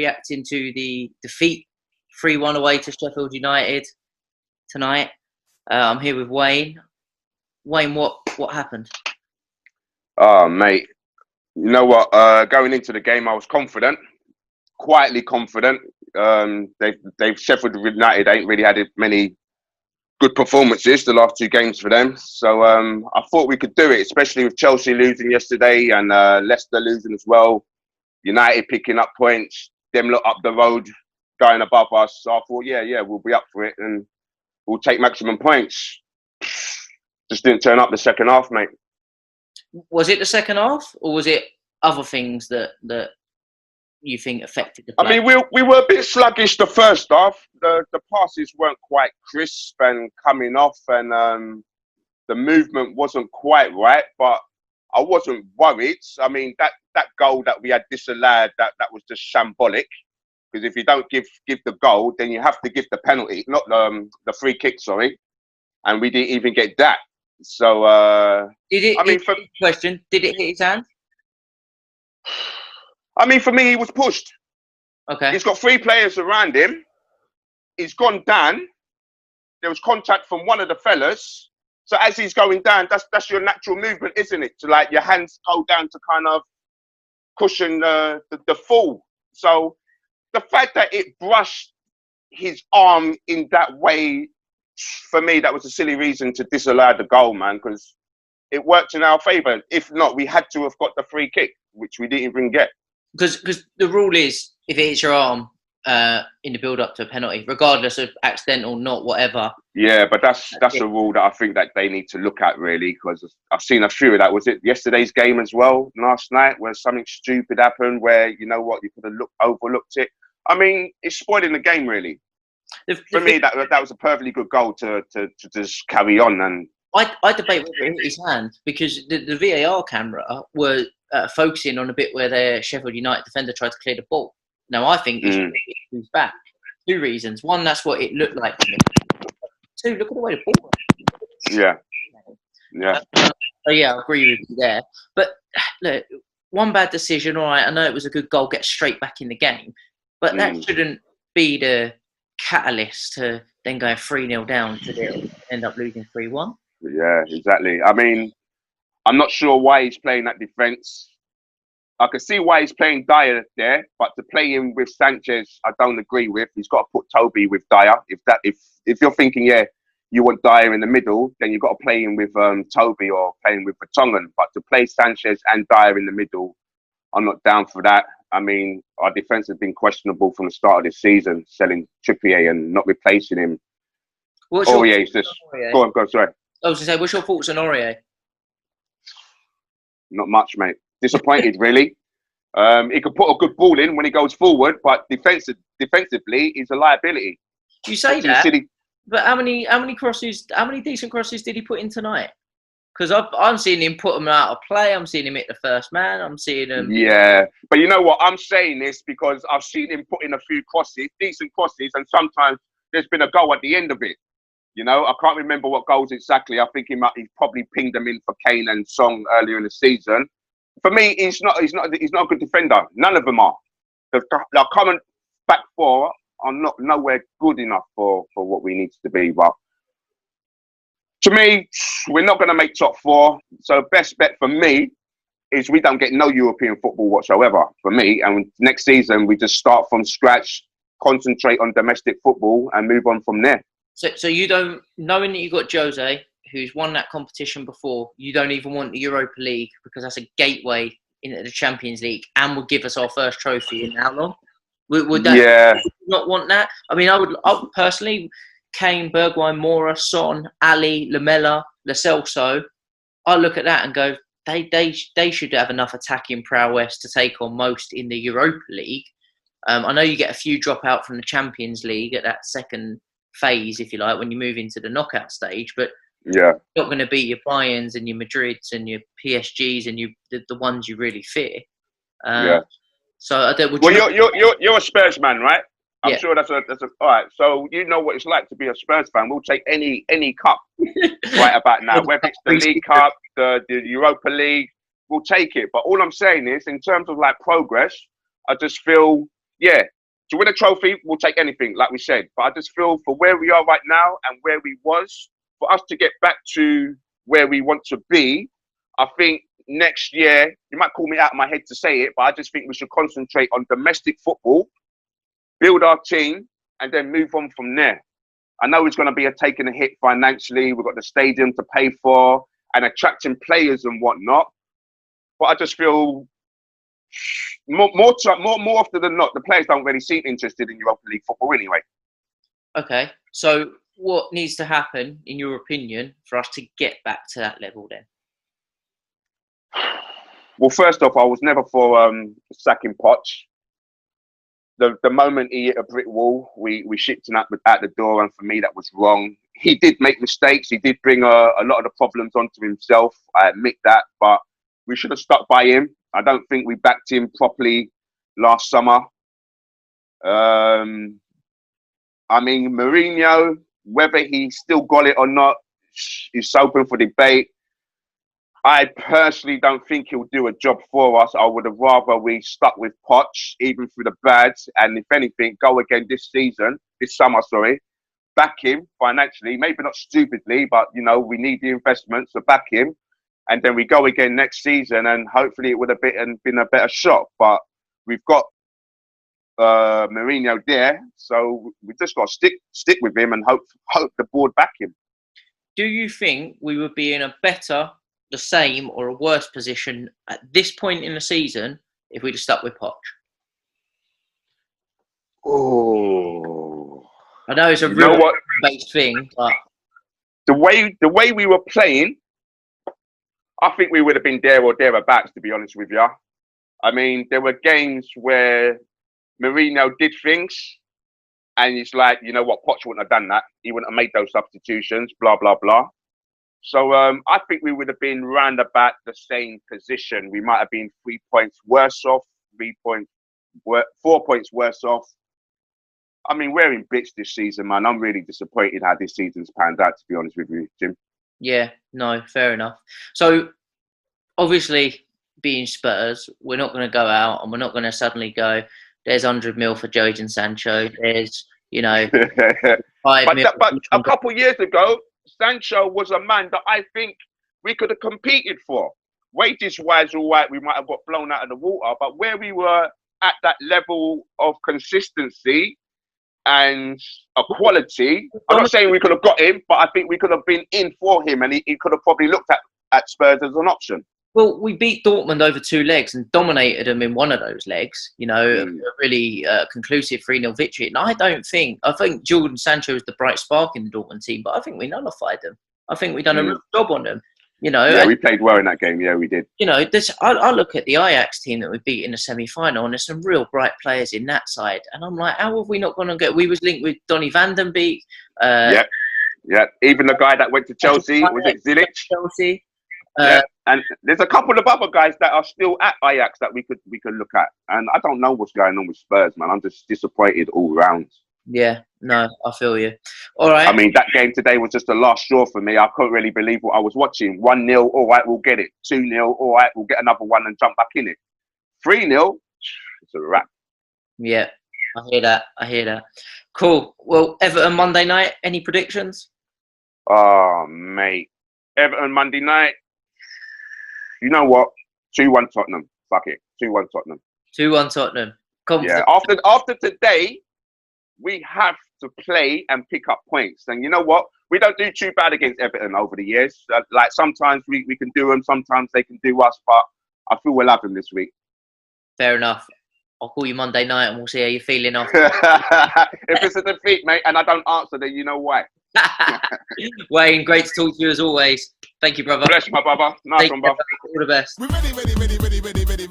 reacting to the defeat 3-1 away to Sheffield United tonight. I'm here with Wayne. Wayne, what happened? Oh, mate. You know what? Going into the game, I was confident, quietly confident. Sheffield United ain't really had many good performances the last two games for them. So I thought we could do it, especially with Chelsea losing yesterday and Leicester losing as well. United picking up points, them lot up the road, going above us. So I thought, yeah, we'll be up for it and we'll take maximum points. Just didn't turn up the second half, mate. Was it the second half, or was it other things that you think affected the play? I mean, we were a bit sluggish the first half. The passes weren't quite crisp and coming off, and the movement wasn't quite right. But I wasn't worried. I mean, that goal that we had disallowed, that was just shambolic. Because if you don't give the goal, then you have to give the penalty, not the free kick. Sorry, and we didn't even get that. So did it? I mean, did it hit his hand? I mean, for me, he was pushed. Okay. He's got three players around him. He's gone down. There was contact from one of the fellas. So as he's going down, that's your natural movement, isn't it? To like your hands go down to kind of cushion the fall. So the fact that it brushed his arm in that way, for me, that was a silly reason to disallow the goal, man, because it worked in our favour. If not, we had to have got the free kick, which we didn't even get. Because the rule is, if it hits your arm in the build-up to a penalty, regardless of accidental, not whatever. Yeah, but that's a rule that I think that they need to look at, really, because I've seen a few of that. Was it yesterday's game as well, last night, where something stupid happened, where, you know what, you could have overlooked it. I mean, it's spoiling the game, really. For me, that was a perfectly good goal to just carry on. And I debate whether it hit his hand, because the VAR camera were focusing on a bit where their Sheffield United defender tried to clear the ball. Now, I think it moves back. Two reasons. One, that's what it looked like to me. Two, look at the way the ball went. Yeah. So, yeah, I agree with you there. But, look, one bad decision, all right, I know it was a good goal, get straight back in the game. But that shouldn't be the catalyst to then go 3-0 down to end up losing 3-1. Yeah, exactly. I mean, I'm not sure why he's playing that defence. I can see why he's playing Dyer there, but to play him with Sanchez, I don't agree with. He's got to put Toby with Dyer. If you're thinking, you want Dyer in the middle, then you've got to play him with Toby or playing with Vertonghen. But to play Sanchez and Dyer in the middle, I'm not down for that. I mean, our defence has been questionable from the start of this season, selling Trippier and not replacing him. Aurier's just... Go on, sorry. I was going to say, what's your thoughts on Aurier? Not much, mate. Disappointed, really. He could put a good ball in when he goes forward, but defensively, he's a liability. You say that, but how many decent crosses did he put in tonight? Because I'm seeing him put them out of play. I'm seeing him hit the first man. I'm seeing him... Yeah, but you know what? I'm saying this because I've seen him put in a few crosses, decent crosses, and sometimes there's been a goal at the end of it. You know, I can't remember what goals exactly. I think he probably pinged them in for Kane and Song earlier in the season. For me, he's not a good defender. None of them are. The current back four are nowhere good enough for what we need to be. But to me, we're not going to make top four. So best bet for me is we don't get no European football whatsoever. For me, and next season we just start from scratch, concentrate on domestic football, and move on from there. So you don't, knowing that you've got Jose, who's won that competition before, you don't even want the Europa League because that's a gateway into the Champions League and will give us our first trophy in how long? Would that not want that? I mean, I would personally, Kane, Bergwijn, Mora, Son, Ali, Lamela, Lo Celso, I look at that and go, they should have enough attacking prowess to take on most in the Europa League. I know you get a few drop out from the Champions League at that second phase, if you like, when you move into the knockout stage, but you're not going to beat your Bayerns and your Madrids and your PSGs and the ones you really fear. So I don't. You're a Spurs man, right? I'm sure that's a all right. So you know what it's like to be a Spurs fan. We'll take any cup right about now, whether it's the League Cup, the Europa League, we'll take it. But all I'm saying is, in terms of like progress, I just feel yeah, to win a trophy, we'll take anything, like we said. But I just feel for where we are right now and where we was, for us to get back to where we want to be, I think next year, you might call me out of my head to say it, but I just think we should concentrate on domestic football, build our team, and then move on from there. I know it's going to be taking a hit financially. We've got the stadium to pay for and attracting players and whatnot. But I just feel more often than not, the players don't really seem interested in Europa League football anyway. Okay, so what needs to happen, in your opinion, for us to get back to that level then? Well, first off, I was never for sacking Poch. The moment he hit a brick wall, we shipped him out the door, and for me, that was wrong. He did make mistakes. He did bring a lot of the problems onto himself. I admit that, but we should have stuck by him. I don't think we backed him properly last summer. I mean, Mourinho, whether he still got it or not, is open for debate. I personally don't think he'll do a job for us. I would have rather we stuck with Poch, even through the bads, and if anything, go again this summer, back him financially, maybe not stupidly, but, you know, we need the investment, so back him, and then we go again next season, and hopefully it would have been a better shot, but we've got Mourinho there, so we just got to stick with him and hope the board back him. Do you think we would be in a better, the same, or a worse position at this point in the season if we'd have stuck with Poch? Oh, I know it's a real based thing, but the way we were playing, I think we would have been there or thereabouts, to be honest with you. I mean, there were games where Mourinho did things, and it's like, you know what, Poch wouldn't have done that. He wouldn't have made those substitutions, blah, blah, blah. So I think we would have been round about the same position. We might have been 3 points worse off, 4 points worse off. I mean, we're in bits this season, man. I'm really disappointed how this season's panned out, to be honest with you, Jim. Yeah, no, fair enough. So, obviously, being Spurs, we're not going to go out and we're not going to suddenly go, there's 100 mil for Jadon Sancho. There's, you know, 5 mil. But a couple of years ago, Sancho was a man that I think we could have competed for. Wages-wise, all right, we might have got blown out of the water, but where we were at that level of consistency and a quality, I'm not saying we could have got him, but I think we could have been in for him, and he could have probably looked at Spurs as an option. Well, we beat Dortmund over 2 legs and dominated them in one of those legs, you know, a really conclusive 3-0 victory. And I think Jadon Sancho was the bright spark in the Dortmund team, but I think we nullified them. I think we've done a real job on them, you know. Yeah, we played well in that game. Yeah, we did. You know, I look at the Ajax team that we beat in the semi-final, and there's some real bright players in that side. And I'm like, how have we not gone and get... We was linked with Donny van den Beek. Yeah. Even the guy that went to Chelsea, was it Zilic? Chelsea. Yeah, and there's a couple of other guys that are still at Ajax that we could look at, and I don't know what's going on with Spurs, man. I'm just disappointed all round. Yeah, no, I feel you. All right. I mean, that game today was just the last straw for me. I couldn't really believe what I was watching. 1-0, all right, we'll get it. 2-0, all right, we'll get another one and jump back in it. 3-0, it's a wrap. Yeah, I hear that. Cool. Well, Everton Monday night. Any predictions? Oh, mate, Everton Monday night. You know what? 2-1 Tottenham. Fuck it. 2-1 Tottenham. 2-1 Tottenham. Yeah. After today, we have to play and pick up points. And you know what? We don't do too bad against Everton over the years. Like sometimes we can do them, sometimes they can do us. But I feel we'll have them this week. Fair enough. I'll call you Monday night and we'll see how you're feeling after. If it's a defeat, mate, and I don't answer, then you know why. Wayne, great to talk to you as always. Thank you, brother. Bless my brother. Nice one, brother. All the best. We're ready.